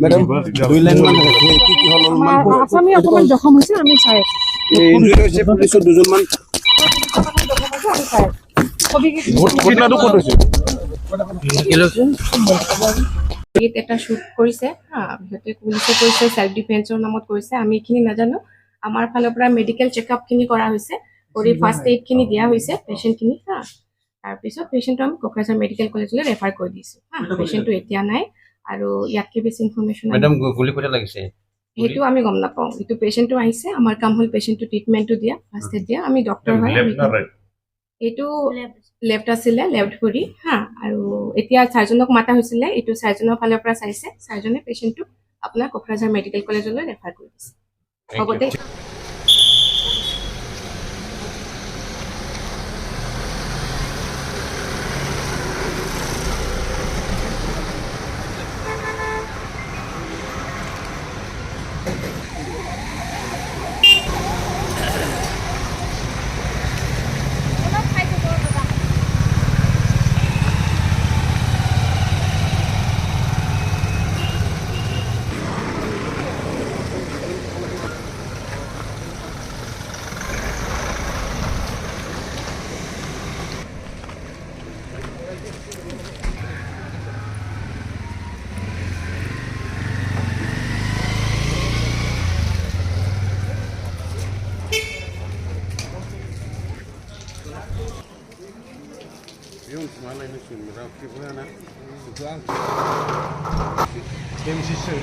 Madam 2 line মান কি কি হল মান আসামি অকমান জখম হৈছে আমি চাই এই ইনজুৰি হৈছে পুলিশৰ দুজন মান ঘটনাটো ক'ত হৈছে এটা শুট কৰিছে সিহঁতে পুলিচে কৰিছে সেল্ফ ডিফেন্সৰ নামত কৰিছে আমি এইখিনি নাজানো আমাৰ ফালৰ পৰা মেডিকেল চেকআপ খিনি কৰা হৈছে কৰি ফাৰ্ষ্ট এইড খিনি দিয়া হৈছে পেশেন্টখিনি তাৰপিছত পেশেন্টটো আমি কোকৰাঝাৰ মেডিকেল কলেজলৈ ৰেফাৰ কৰি দিছো পেশেন্টটো এতিয়া নাই আৰু ইয়াতকে বেছি ইনফৰমেশ্যন ম্যাডাম গুলি কোটা লাগিছে সেইটো আমি গম নাপাওঁ এইটো পেশেন্টটো আহিছে আমাৰ কাম হ'ল পেশেন্টটো ট্ৰিটমেন্টটো দিয়া ফাৰ্ষ্ট এইড দিয়া আমি ডক্টৰ হয় এইটো লেফ্ট আছিলে লেফ্ট ভৰি আৰু এতিয়া চাৰ্জনক মাতা হৈছিলে এইটো চাৰ্জনৰ ফালৰ পৰা চাইছে চাৰ্জনে পেশেন্টটো আপোনাৰ কোকৰাঝাৰ মেডিকেল কলেজলৈ ৰেফাৰ কৰি দিছে হ'ব দে Yung malay na siya, marami ko na. Ito ang. Kaya mo siya,